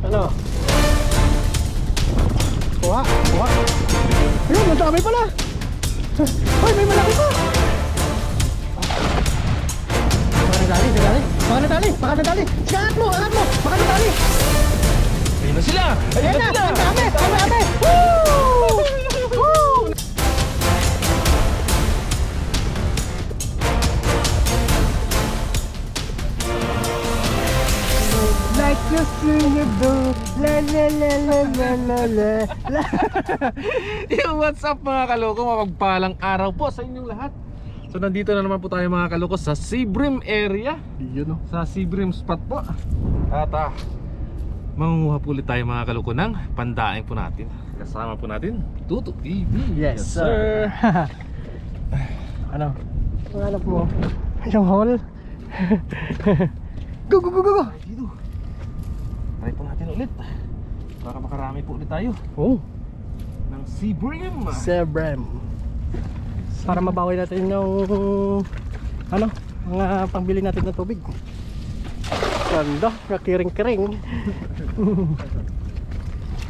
Ano? Kuha, kuha. Ayun, madami pala. Hoy, may malaki pa. Baka nadali, nadali. Baka nadali, baka nadali. Angat mo, angat mo. Baka nadali. Ayun na sila! Ayan na, ang dami, ang dami. Woo! Woo! Like you sing it do, la la la la la la la la. Yo, what's up mga kaloko? Mapagpalang araw po sa inyong lahat. So nandito na naman po tayo mga kaloko sa Seabrim area. Yun o. Sa Seabrim spot po. At mangunguha po ulit tayo mga kaloko ng pandaing po natin. Kasama po natin Tuto TV. Yes sir. Ano? Ang hanap mo? Yung hall? Go go go go go! Dito. Try po natin ulit. Para makarami po ulit tayo Oh, ng Seabrim. Seabrim. Para mabawi natin yung ano, mga pangbili natin ng tubig. Ganda, nakiring-kiring.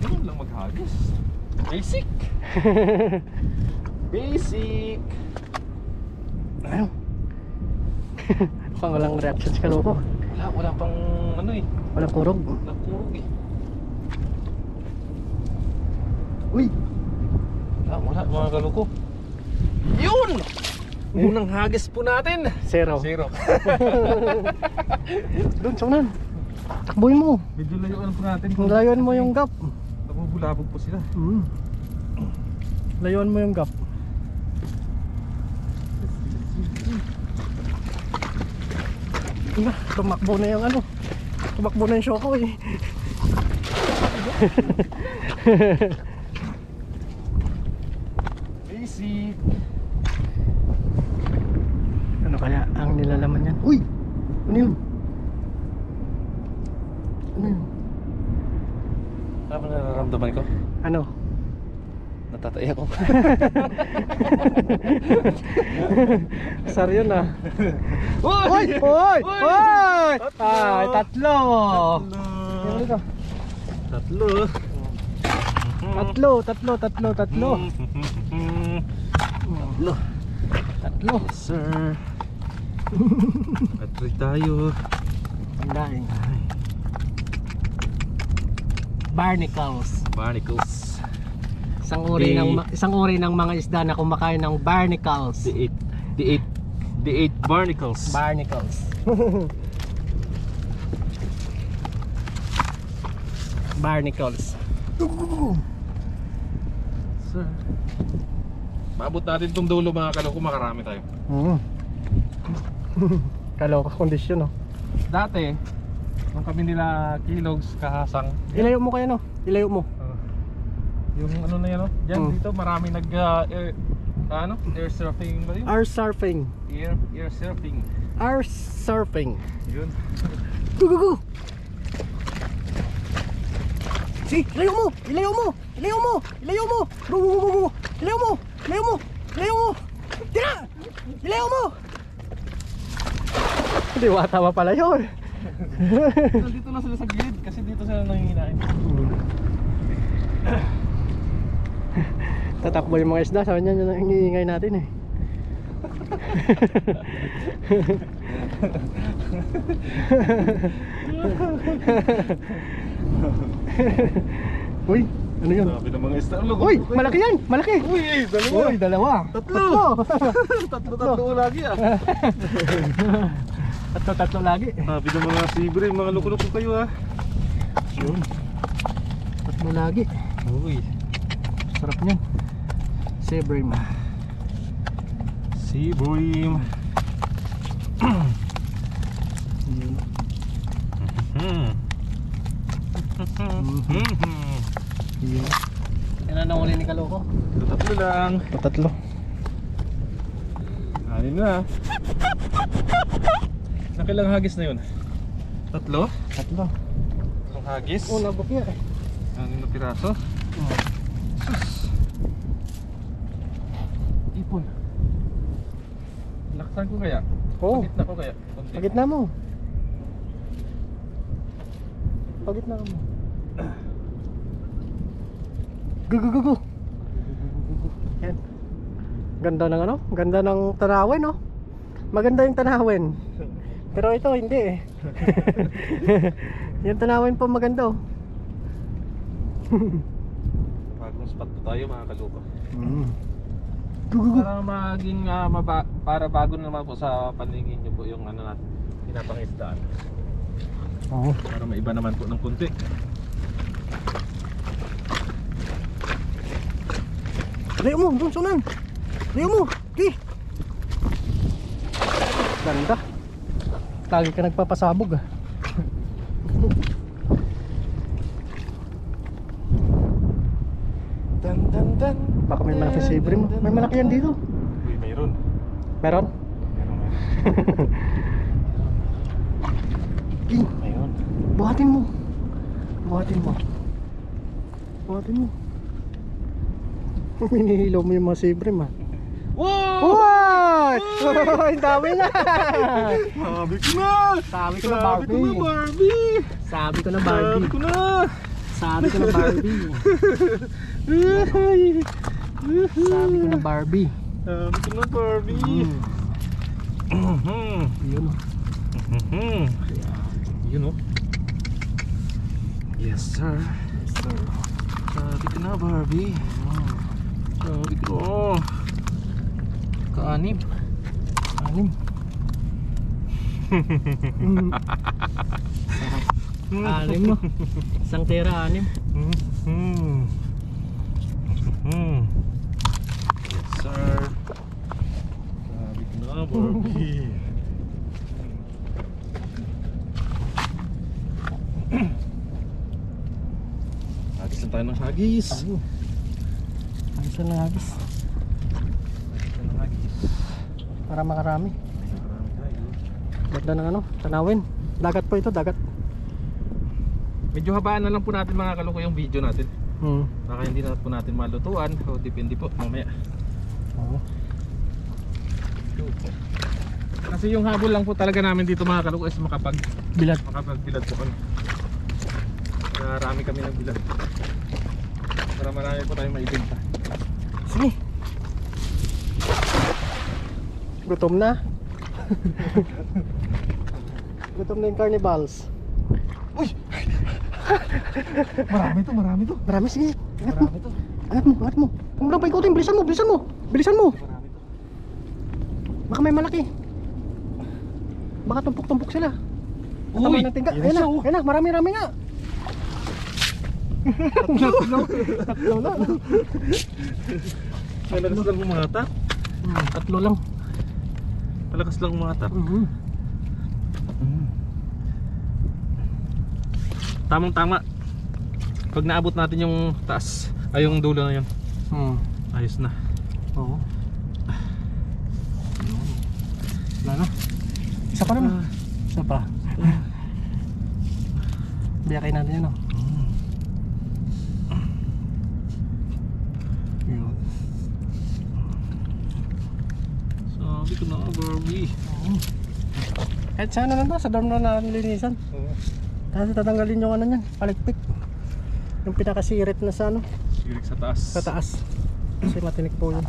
Ganun lang maghagis. Basic. Basic. Ayun. Mukhang walang reaction sa kaloko. Wala pang ano eh. Walang kurog. Nakurog eh. Uy! Wala mga kaloko. Yun! Unang hagis po natin. Zero. Zero. Doon, saunan. Takbuhin mo. Medyo layuan po natin. Layuan mo yung gap. Nabubulabog po sila. Layuan mo yung gap. Tumakbo na yung ano. Tumakbo na yung Shoko eh. Basic. Ano kaya ang nilalaman yan? Uy! Ano yun? Ano yun? Ano nararamdaman ko? Ano? Natatay ako. Sar yun ah. Uy! Uy! Uy! Tatlo! Ay, tatlo! Yung dito. Tatlo. Tatlo, tatlo, tatlo, tatlo. Tatlo. Tatlo. Yes sir. At-try tayo. Ang daing. Barnacles. Barnacles. Isang uri ng mga isda na kumakain ng barnacles. The eight barnacles. Barnacles. Barnacles. Sir. Maabot natin itong dulo mga kaloko, makarami tayo. Kaloka kondisyon oh. Dati, nung kami nila Kilogs kahasang, Ilayo mo kayo no? Ilayo mo. yung ano na yan, dyan dito marami nag air surfing ba yun? Air surfing. Air surfing. Air surfing. Yun. Go go go. Si, ilayo mo. Ilayo mo. Ilayo mo. Ilayo mo. Go go go go. Ilayo mo. Ilayo mo. Ilayo mo. Tira. Ilayo mo. Hindi wata pa pala yun. Dito lang sila sa gilid kasi dito sila nanginginain. Tatakbo yung mga isda, sabi niya yun ang hiniingay natin eh. Uy, ano yun? Sabi ng mga isda. Uy, malaki yan, malaki. Uy, dalawa. Uy, dalawa. Tatlo. Tatlo lagi ah. Tatlo lagi. Sabi ng mga Seabrim, mga loko-loko kayo ah. Yun. Tatlo lagi. Uy. Sarap niyan. Seabrim. Seabrim. Yun. Yan ang nahuli ni Kaloko. Tatlo lang. Tatlo. Anin na. Nakilang hagis na yun? Tatlo? Tatlo. Ang hagis? Oh, nabukya eh. Anin na piraso? Sus. Ipon. Laksan ko kaya? Oo. Pagitna ko kaya? Konti. Pagitna mo. Pagitna mo. Go. Yan. Ganda ng ano? Ganda ng tanawin, no? Maganda yung tanawin. Pero ito hindi eh. Yung tanawin po maganda, oh. Bagong spot po tayo mga kaluko. Go. Para maging para bago naman po sa paningin nyo po yung ano natin, pinapangisdaan. Oo. Para maiba naman po ng kunti. Layo mo, doon sunan. Layo mo. Okay. Ganda. Lagi ka nagpapasabog, ah. Dan. Baka may malaki sabre mo. May malaki yan dito. Uy, mayroon. Meron? Okay. Mayroon. Buhatin mo. Hinihilaw mo yung mga sabre, ma. Wow! What? Ang dami na. Sabi ko na! Sabi ko na Barbie. Barbie! Sabi ko na Barbie. Sabi ko na! Sabi ko na Barbie. Sabi ko na Barbie. Yun. You know? Yes sir. Sabi ko na Barbie. Sabi ko. Ka-anim. Anim mo. Isang tera, anim. Yes sir. Sabi ko na Barbie. Hagis lang tayo ng hagis. Isa na hagis. Para makarami. Ganda ng ano, tanawin. Dagat po ito, dagat. Medyo habaan na lang po natin mga kaluko yung video natin. Baka hindi na po natin malutuan. O depende po mamaya. Oo. Kasi yung habol lang po talaga namin dito mga kaluko is Bilad. makapagbilad po kami. Marami kami ng bilad. Para marami po tayong maibenta. Sige. Gutom na. Gutom na yung carnivals. Uy! Marami to. Marami, sige. Marami to. Angat mo. Huwag mo lang paikutin, bilisan mo. Bilisan mo. Marami to. Baka may malaki. Baka tumpok-tumpok sila. Uy! Ng tingga. Yan siya, oh. Ayun na, marami nga. Tatlo na. Malakas lang umatak. Tatlo lang. Malakas lang umatak. Tamang tama. Pag naabot natin yung taas, ay yung dulo na yun, ayos na. Oo. Wala na. Isa pa naman. Isa pa. Biyakin natin yun, oh. Sabi ko na Barbie. Kahit sana na to, sa dorm na nalinisan. Kasi tatanggalin yung ano niyan, palikpik. Yung pinakasirit na sa ano, Sirik sa taas. sa taas. Kasi matinik po yun.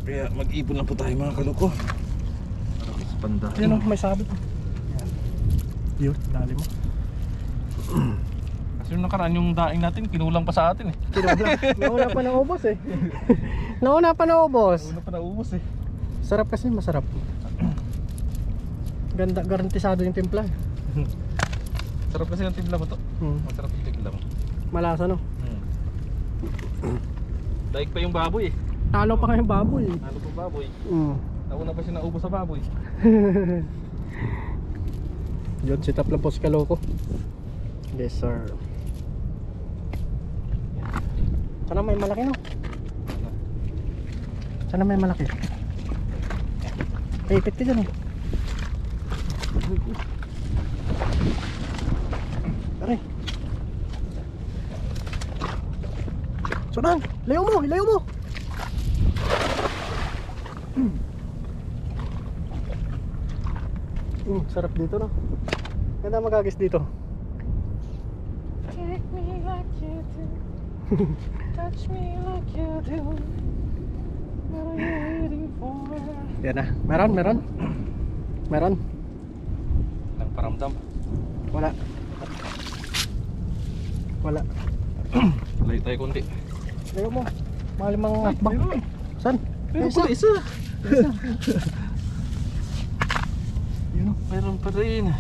Kaya mag-ipon lang po tayo mga kaluko. Para sa panda. Ayun, oh, may sabit. Yun, dali mo. Kasi yung nakaraan yung daing natin, kinulang pa sa atin eh. Nauna pa na ubos eh. Nauna pa na ubos. Una pa naubos eh. Sarap kasi, masarap. Ganda, garantisado yung timpla. Sarap kasi yung timpla mo to. Masarap yung timpla mo. Malasa, no? Daig pa yung baboy eh. Talo pa kayong baboy. Ano pa baboy? Mm. Nauna pa siya naubos sa baboy. Yun, sit up lang po si Kaloko. Yes sir. Sana may malaki, no? Sana may malaki. Ipit ka dyan eh. Aray. Sunan, ilayo mo. Sarap dito, no? Ganda magagis dito. Take me like you do. Touch me like you do. What are you waiting for? Yan na. Meron. Nagparamdam. Wala. Layo tayo konti. Layo mo. Mga limang hakbang. Saan? Meron Isa. pala isa. Yun o, meron pa rin.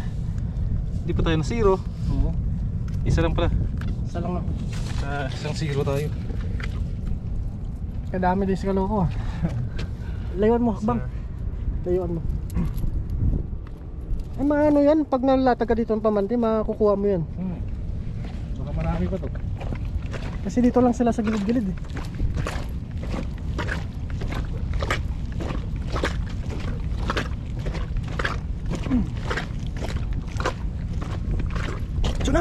Hindi pa tayo na zero. Oo. Isa lang pala. Isa lang na. Isang zero tayo. Kadami din sa kaloko. Layuan mo, hakbang. Layuan mo. Ay mga ano yan, pag nalatag ka dito ng pamanti, makukuha mo yan. Baka marami pa to. Kasi dito lang sila sa gilid-gilid eh.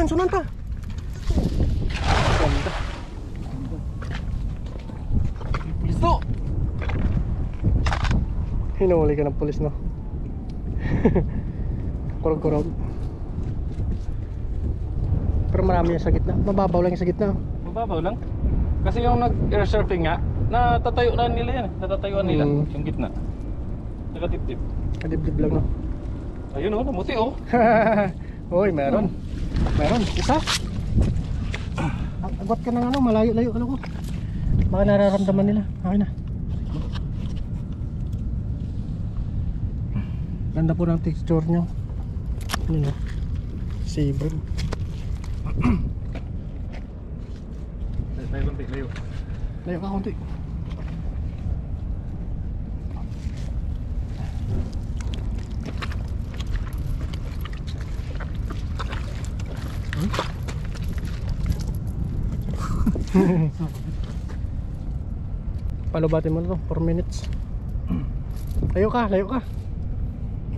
Sunan pa. Ganda. Pulis to! Hinuli ka ng pulis, no? Kurog-kurog. Pero marami yung sa gitna. Mababaw lang yung sa gitna. Mababaw lang. Kasi yung nag-air surfing nga, natatayo na nila yan. Natatayuan nila yung gitna. Nakatip-tip. Kadibdib lang, no? Ayun o, namuti o. Hoy, meron. Isa. Agwat ka ng ano, malayo-layo ka ko. Baka nararamdaman nila. Okay na. Ganda po ng texture nyo. Ano na? Saber. Layo konti, layo. Layo ka konti. Palubatin mo na to, 4 minutes. Layo ka.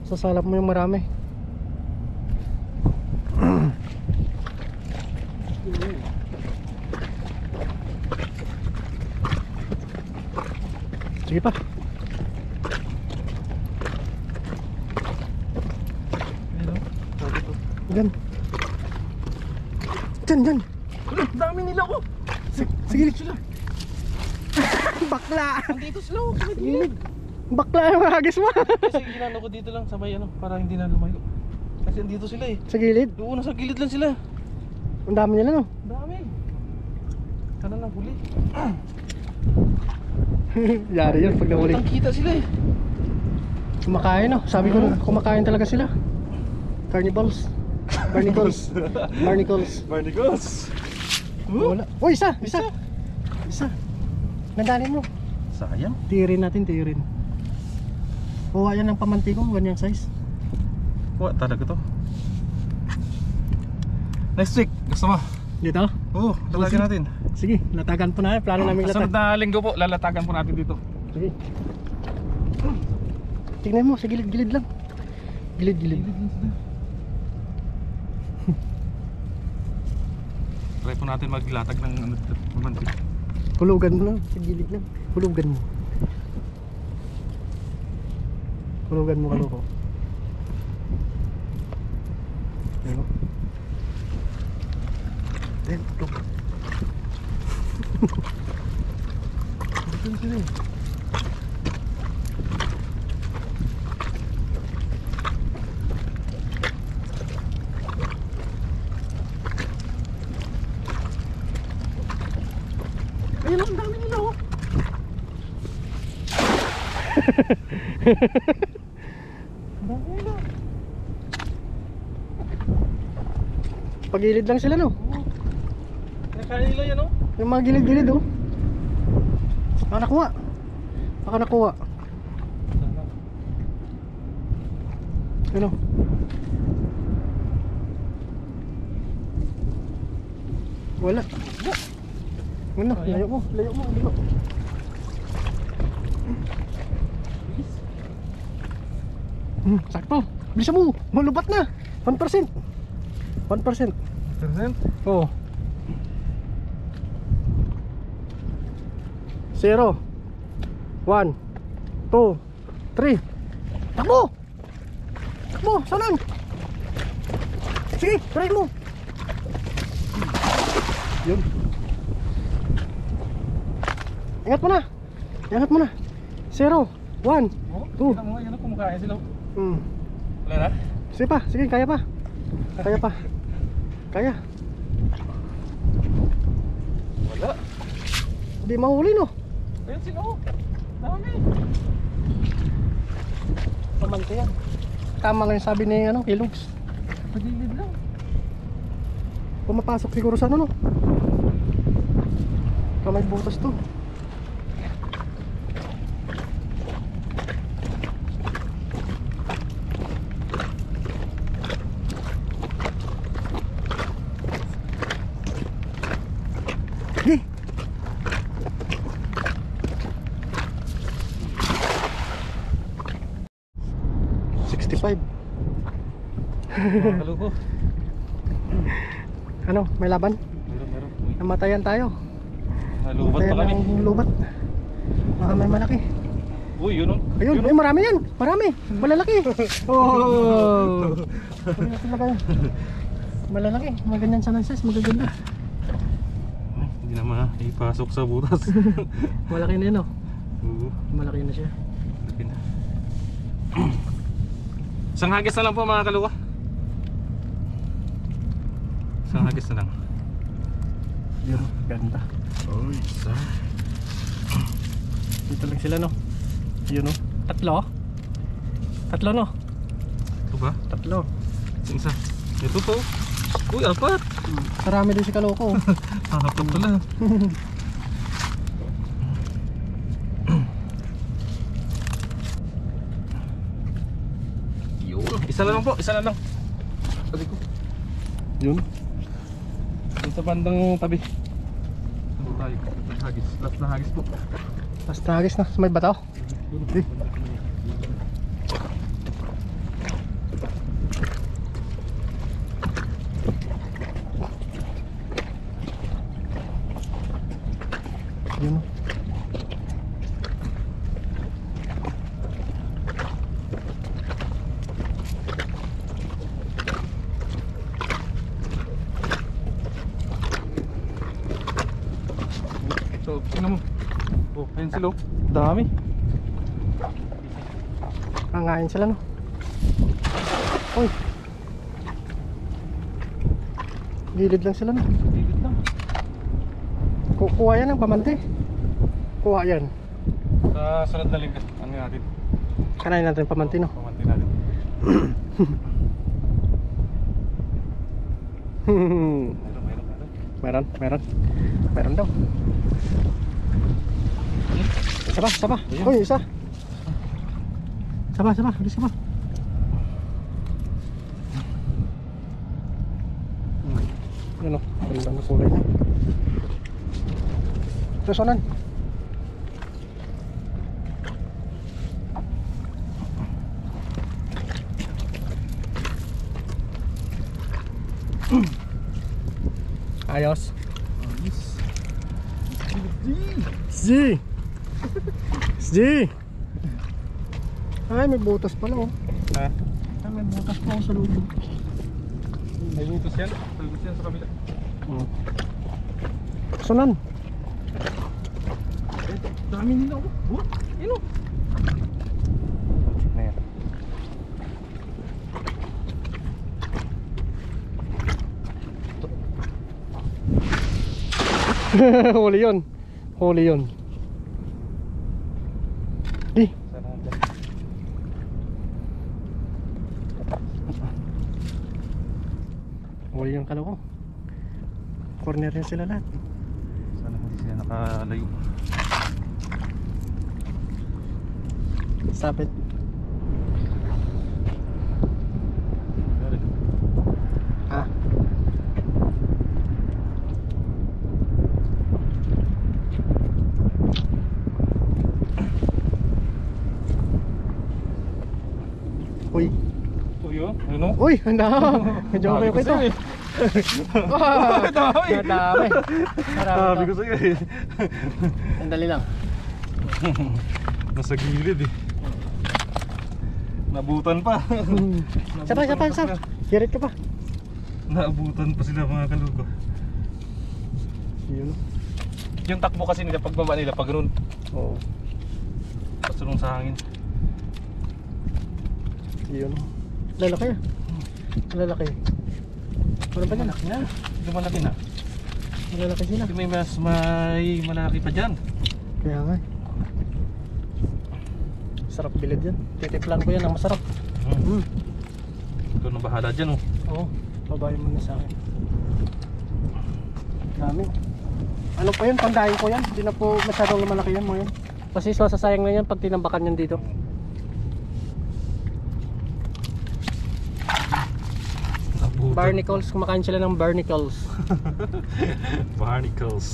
Sasalap mo yung marami. Sige pa. Diyan. Dami nila ko. Sige sila. Bakla. Andito sila o, sa gilid. Bakla yung hagis mo. Kasi ginano ko dito lang, sabay ano, para hindi na lumayo. Kasi andito sila eh. Sa gilid. Doon, nasa gilid lang sila. Ang dami nila, no? Dami. Sana lang huli. Yari yun pag nahuli. Kita sila eh. Kumakain, no? Sabi ko, kumakain talaga sila. Carnivals. Barnacles. Wala. Oh, isa. Nandalin mo. Sayang. Tirin natin. Kuha yan ng pamantikong, ganyang size. Kuha talaga to. Next week, gusto mo? Dito? Oo, lalagyan natin. Sige, latagan po na. Plano namin Sunod latag. na linggo po, lalatagan po natin dito. Sige. Tingnan mo, sa gilid-gilid lang. Gilid-gilid. Try po natin maglatag ng ano dito, mamantik. Hulugan mo lang, sa gilid lang. Hulugan mo kaloko. Ayun. Tulog. Dito sila eh. Ayun, ang dami nila oh. Dami nila. Pagilid lang sila, no? Kinakain nila yan, oh. Yung mga gilid-gilid, oh. Baka nakuha. Ano? Wala. Ano? Layo mo. Sakto. Bilisan mo. Malubat na. 1%. 1%. Oo. 0 1 2 3. Takbo! Sanan? Sige, try mo. Yun. Ingat mo na. Ingat mo na. 0, 1, Oh, 2. kita mo, yun ang kumakain sila. Hmm. Wala na? Sige pa, sige, kaya pa. Kaya pa. Kaya. Wala. Hindi mahuli no. Ayun sila oh. Dami. Pamante yan. Tama nga yung sabi ni ano, Hilogs. Pagilid lang. Pumapasok siguro sa ano no. Kamay butas to. Hey. $65. Mga kaluko. Ano, may laban? Meron. Uy, Namatayan tayo. nalubat pa Namatayan kami. ng lubat. Baka may malaki. Uy, yun oh. Ayun, ay marami yan. Marami. Malalaki. Oh. Ayun talaga yun. Malalaki. Maganyan sa size. Magaganda. Ay, hindi na maipasok sa butas. Malaki na yun oh. Oo, Malaki na siya. laki na. Isang hagis na lang po mga kaluko. Isang hagis na lang. Yun, ganda. Oh, isa. Dito lang sila no. Yun oh. Tatlo. Tatlo no. Ito ba? Tatlo. Isa. Ito po. Uy, apat. Marami din si Kaloko. Apat pala. Yun. Isa na lang po. Isa na lang. Sabi ko. Yun. Doon sa bandang tabi. Ano tayo? Hagis. Last na hagis po. Tapos nagis na sa may bataw. Di. Yun oh. So, tingnan mo. Oh, ayun sila. Oh. Dami. Kangain sila no. Uy. Gilid lang sila no. Bibit lang. Kuha yan ng pamante. Kuha yan. Sa sunod na lingkod, ano natin? Kanain natin pamante no. Pamantin natin. Meron. Meron daw. Isa pa. Uy, isa. Isa pa. Isa pa. Yan o. Ganda na kulay na. Susunan. Ayos. Z. Ay, may butas pala oh. Ha? Ay, may butas pa sa loob. May butos yan. May butos yan sa kabila. Sunan. Dami nila ako. Oh, yun o. Check na yan. Huli yun. Di. Sana dyan. Huli yung Kaloko. Corner yan sila lahat. Sana hindi sila nakalayo. Stop it. Ha? Uy. Uy, oh. Ano? Uy, handa. Medyo okay ko ito. Dami. Dami. Sabi ko sa'yo eh. Sandali lang. Nasa gilid eh. Nabutan pa. Sapa. Hirit ka pa. Naabutan pa sila mga kaluko. Yung takbo kasi nila pagbaba nila pag ganun Oo. pasunong sa hangin. Yun. Lalaki ah. Lalaki. Ano ba yan? Malaki na. Lumalaki na. Lalaki sila. May malaki pa dyan. Kaya nga. Sarap bilid yan. Titiplan ko yan ang masarap. Ikaw na bahala dyan oh. Oo. Babayin mo na sa akin. Dami. Ano pa yun? Pandahin ko yan. Hindi na po masyadong malaki yan mga yan. Kasi sasayang na yan pag tinambakan yan dito. Barnacles. Kumakain sila ng barnacles. Barnacles.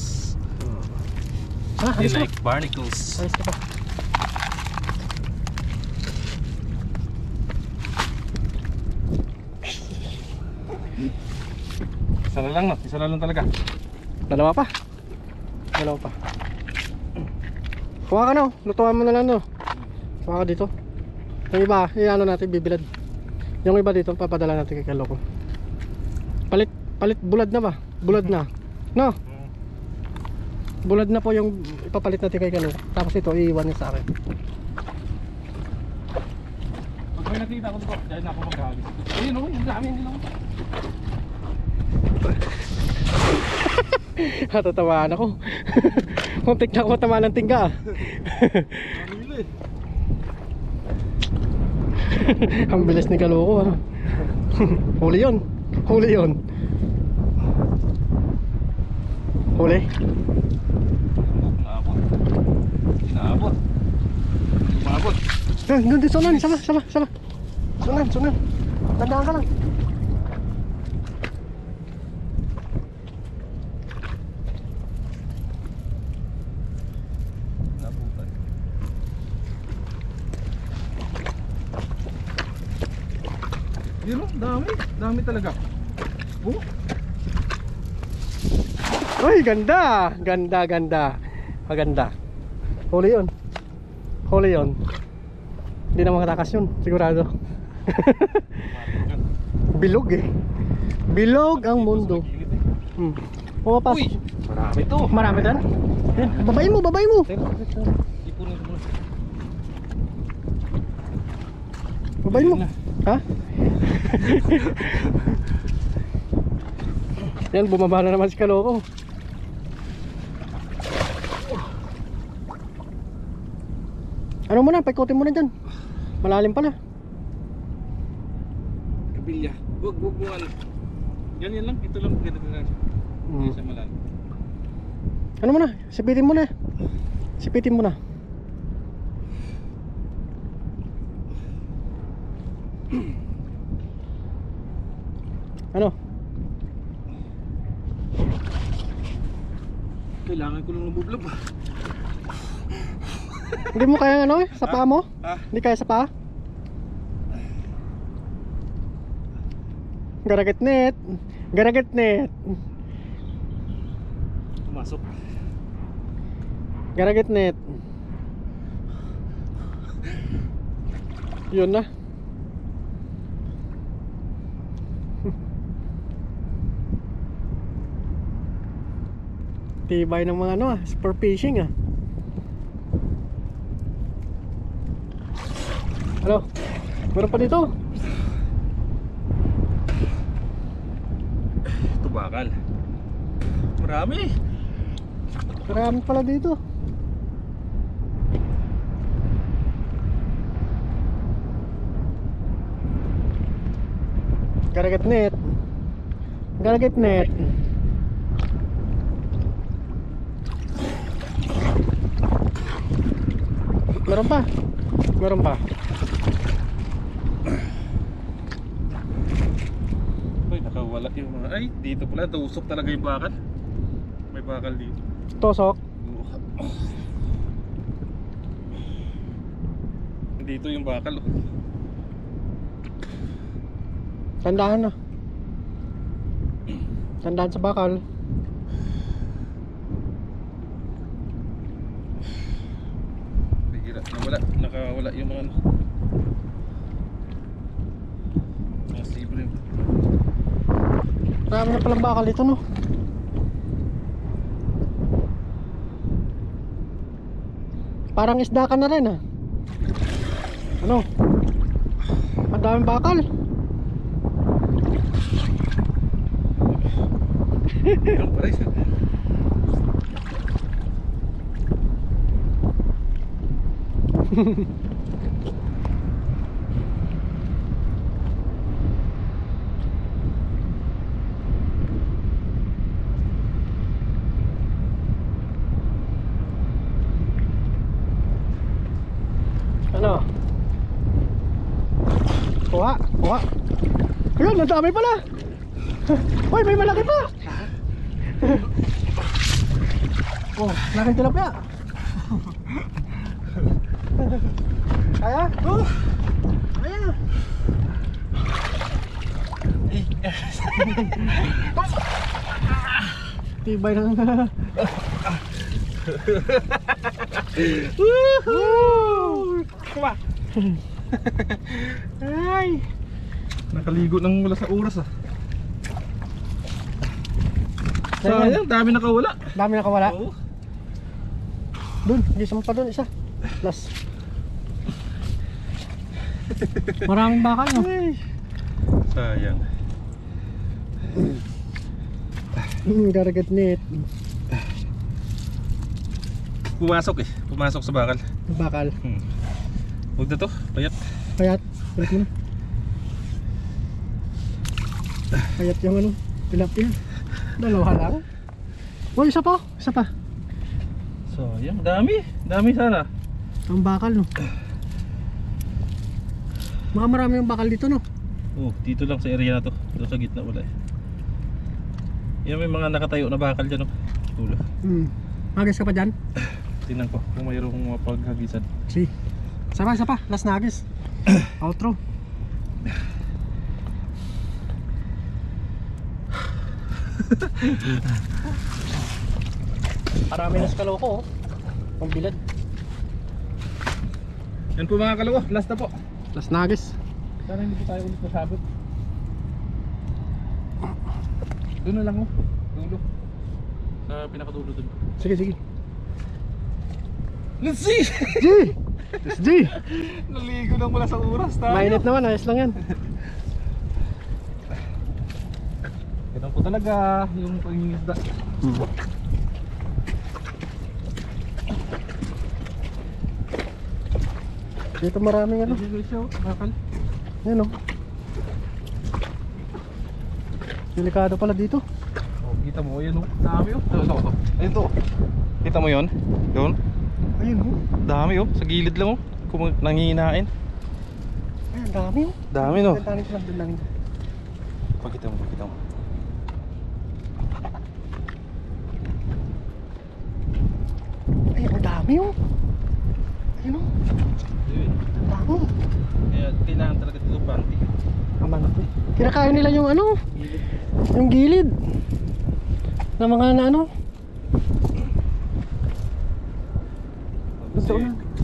Alis na. Like barnacles. Alis na pa. Isa na lang no? Isa na lang talaga. Dalawa pa. Dalawa pa. Kuha ka na. Lutuan mo na lang no. Kuha ka dito. Yung iba, i-ano natin, bibilad. Yung iba dito, papadala natin kay Kaloko. Palit, bulad na ba? Bulad na. No? Bulad na po yung ipapalit natin kay Kaloko. Tapos ito, iiwan niya sa akin. Pag may nakita ko dito, dahil na ako maghahalis. Ayun o, yung dami hindi lang. Natatamaan ako. Muntik na ako matamaan ng tingga. Ang bilis ni Kaloko ha. Huli yun. Huli yun. Huli. Naabot. Naabot. Umabot. Doon din, sunan. Sama. Sunan. Tandaan ka lang. Nabutan. Yun o, dami talaga. Oh. Uy, ganda. Maganda. Huli yun. Hindi na makatakas yun, sigurado. Bilog eh. Bilog ang mundo. Pumapas. Uy, marami to. Marami dan. Yan, babayin mo. Ipunin ko muna. Babayin mo. Ha? Yan, bumaba na naman si Kaloko. Ano mo na, paikotin mo na dyan. Malalim pala. Kabilya. Wag mo ano. Yan lang, ito lang ganito lang. Hindi siya malalim. Ano mo na, sipitin mo na. Ano? Kailangan ko lang lumublob. Hindi mo kaya ano sa paa mo? Ha? Hindi kaya sa paa? Garaget net. Pumasok. Garaget net. Yun na. Tibay ng mga ano sport fishing Ano? Meron pa dito? Ito bakal. Marami pala dito. Garaget net. Meron pa. Uy, nakawala yung mga. Ay, dito pala, tusok talaga yung bakal. May bakal dito. Tosok. Dito yung bakal. Tandaan sa bakal. Bigla, nakawala yung mga ano. Mga libre. Marami na palang bakal dito no. Parang isda ka na rin ah. Ano? Ang daming bakal. Meron pa rin. Ano? Kuha, kuha. Ayun, ang dami pala. Uy, may malaki pa. Oh, laking tilapia. Kaya? Oh. Kaya. Tibay na. Woohoo! Kuha! Ay! Nakaligo ng wala sa oras ah. Sayang, dami nakawala. Dami nakawala. Oo. Dun, isang pa dun, isa. Plus. Maraming bakal no? Ay. Sayang. Garagat net. Pumasok eh. Pumasok sa bakal. Bakal. Huwag na to. Payat. Payat. Payat mo na. Payat yung ano. Tilapia. Dalawa lang. Uy, isa pa. Isa pa. Sayang. Dami. Dami sana. Ang bakal no. Mga marami yung bakal dito no. Oh, dito lang sa area na to. Dito sa gitna wala eh. Yan may mga nakatayo na bakal dyan oh. Tulo. Agis ka pa dyan? Tingnan ko kung mayroong mapaghagisan. Si. Isa pa. Last na agis. Outro. Marami na sa kaloko oh. Pambilad. Yan po mga kalawo. Last na po. Last na agis. Sana hindi po tayo ulit masabot. Doon na lang oh. Dulo. Sa pinakadulo dun. Sige. Let's see! G! It's G! Naligo lang mula sa oras tayo. Mainit naman, ayos lang yan. Ganun po talaga yung pangingisda. Dito maraming ano. Bakal. Yan o. Delikado pala dito. Oh, kita mo yan oh. Dami oh. Ito. Ito. Kita mo yon? Doon. Ayun o. Dami oh. Sa gilid lang oh. Kung nangihinain. Ay, ang dami o. Dami no. Gantanin sila doon lang. Pakita mo, pakita mo. Ay, ang dami o. Ayun o. Ang dami. Kaya kailangan talaga dito panty. Aman ako. Kinakain nila yung ano. Yung gilid. Na mga na ano.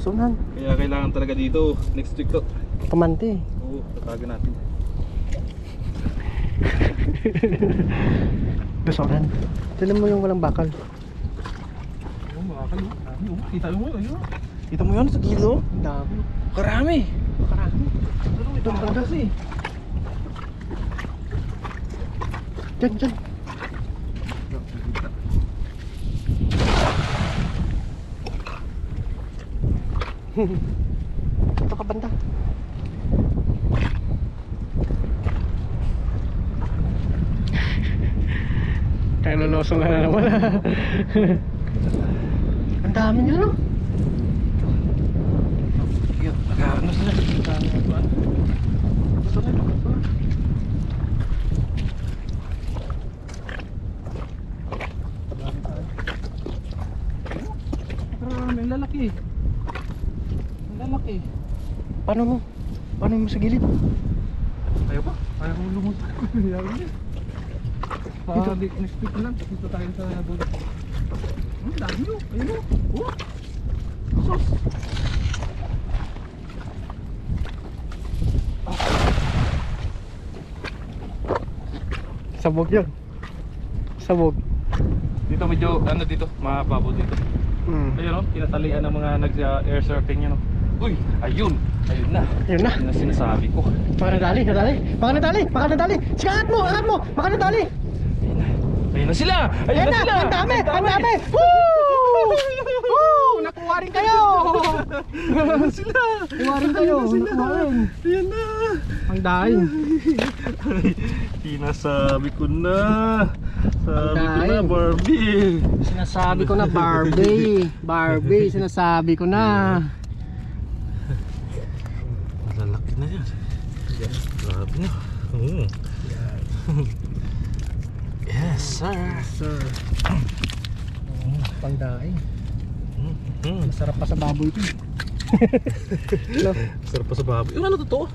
Sunan. Kaya kailangan talaga dito. Next week to. Kamante. Oo, tatagan natin. Sunan. Tignan mo yung walang bakal. Oh, makakal oh. Dami oh. Kita mo yun. Kita mo yun sa gilid oh. Ang dami. Karami. Karami. Ito ang tagas eh. Diyan. Ito ka banda. Kaya lulusong na naman. Ang dami niya no? Yun, nag-aaral sila. Karami, ang lalaki. Ang lalaki. Paano mo? Paano mo sa gilid? Ayaw pa? Ayaw mo lumunta. Ayaw niya. Dito. Next week na lang. Dito tayo sa dulo. Ang dami yun. Ayun o. Oh. Sos. Sabog yun. Sabog. Dito medyo ano dito. Mababaw dito. Ayun o, tinatalian ng mga nag-air surfing yun o. Uy, ayun na. Yun na. Yun ang sinasabi ko. Baka nadali. Baka nadali. Sige, angat mo. Baka nadali. Ayun na sila. Ayan na, ang dami. Woo! Woo! Nakuha rin kayo. Sila. Nakuha rin kayo. Nakuha rin. Ayan na. Ang daing. Sinasabi ko na. Sabi ko na, Daing. Barbie. Sinasabi ko na, Barbie, sinasabi ko na. Lalaki na yan. Grabe na. Yes, sir. Sir. Pangdaing. Masarap pa sa baboy ito. No? Sarap pa sa baboy. Yung ano totoo?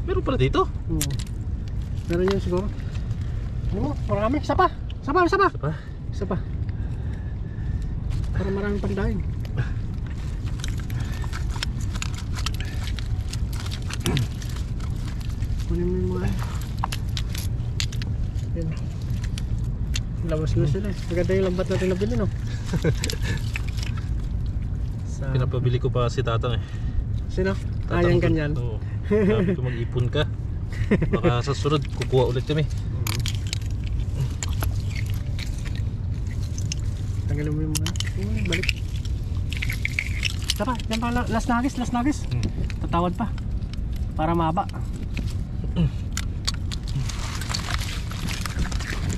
Meron pala dito? Meron yun siguro. Ano mo? Marami. Isa pa. Isa pa. Para maraming pangdaing. Kunin mo yung mga yan. Labas na sila. Maganda yung lambat natin nabili, no? Pinapabili ko pa si Tatang eh. Sino? Tatang Yung ko. ganyan. Oo. Sabi ko mag-ipon ka. Baka sa sunod kukuha ulit kami. Tanggalin mo yung mga balik. Tara, yan pa, last nagis. Tatawad pa. Para mahaba.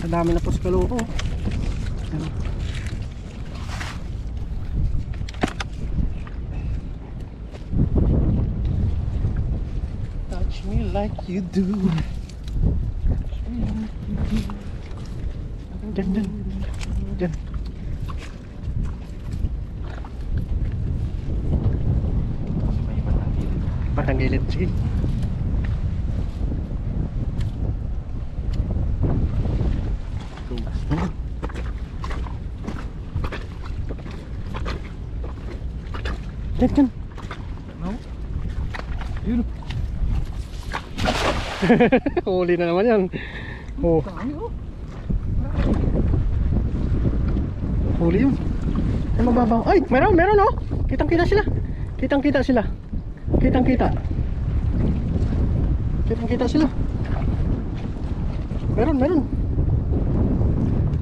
Ang dami na po sa kaloko. Touch me like you do. Diyan. Batang gilid, sige. Diyan. No? Yun. Huli na naman yan. Oh. Huli yun. Ay, mababaw. Ay, meron oh. Kitang-kita sila. Kitang-kita sila. Meron.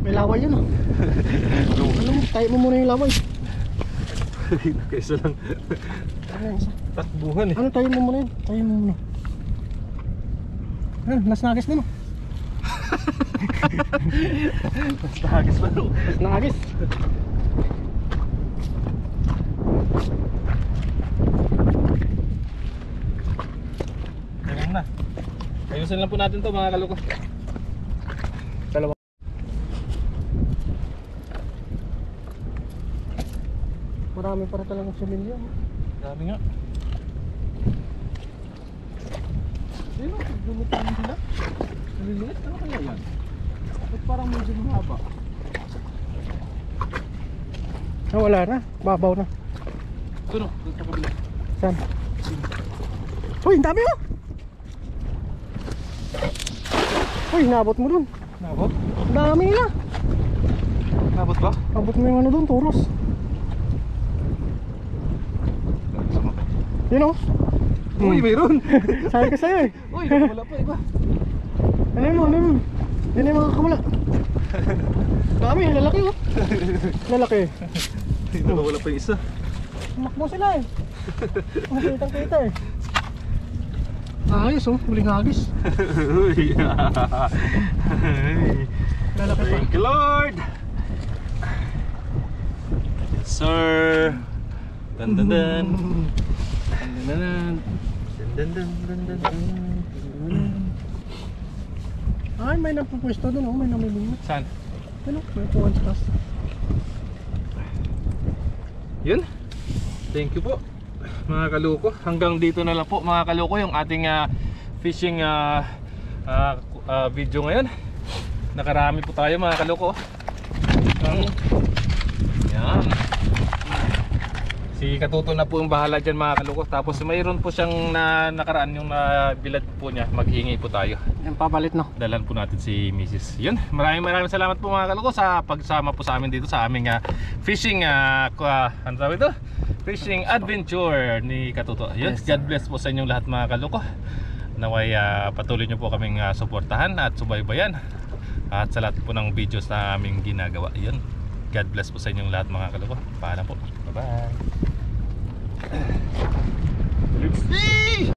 May laway yun oh. Ano mo, tayo mo muna yung laway. Kaysa lang Ano isa? takbuhan eh. Ano, tayo mo muna yun. Ano, nasnagis na no. Nasnagis pa no. Nasnagis. Ayun na. Ayusin lang po natin to mga kaloko. Dalawa. Marami para talagang similyo. Dami nga. Sino? Lumutan sila? Maliliit? Ano kaya yan? Ba't parang medyo mahaba? Wala na. Babaw na. Ito no? Doon sa kabila. Saan? Uy, ang dami oh! Uy, nabot mo dun. Nabot? Ang dami nila. Nabot ba? Nabot mo yung ano dun, turos. Yun oh. Uy, mayroon! Sabi ko sa'yo eh. Uy, wala pa iba. Ano mo? Yan yung mga kamala. Dami, lalaki oh. Lalaki. Wala pa yung isa. Makmo sila eh. Kitang-kita eh. Ayos oh, muling hagis. Uy. Lalaki pa. Thank you Lord. Yes sir. Dan dan dan. Ay, may napupwesto doon oh, may namimingit. Saan? Ano? May puwan sa taas. Yun. Thank you po mga kaloko. Hanggang dito na lang po mga kaloko yung ating fishing video ngayon. Nakarami po tayo mga kaloko. Yan. Si Katuto na po yung bahala dyan mga kaloko. Tapos mayroon po siyang nakaraan yung bilad po niya. Maghingi po tayo. Yung papalit no. Dalan po natin si Mrs. Yun, maraming salamat po mga kaloko sa pagsama po sa amin dito sa aming fishing ano tawag ito? Fishing adventure ni Katuto. Yun, Yes, God bless po sa inyong lahat mga kaloko. Naway patuloy nyo po kaming suportahan at subaybayan. At sa lahat po ng videos na aming ginagawa. Yun, God bless po sa inyong lahat mga kaloko. Paalam po. Bye bye. Let's see!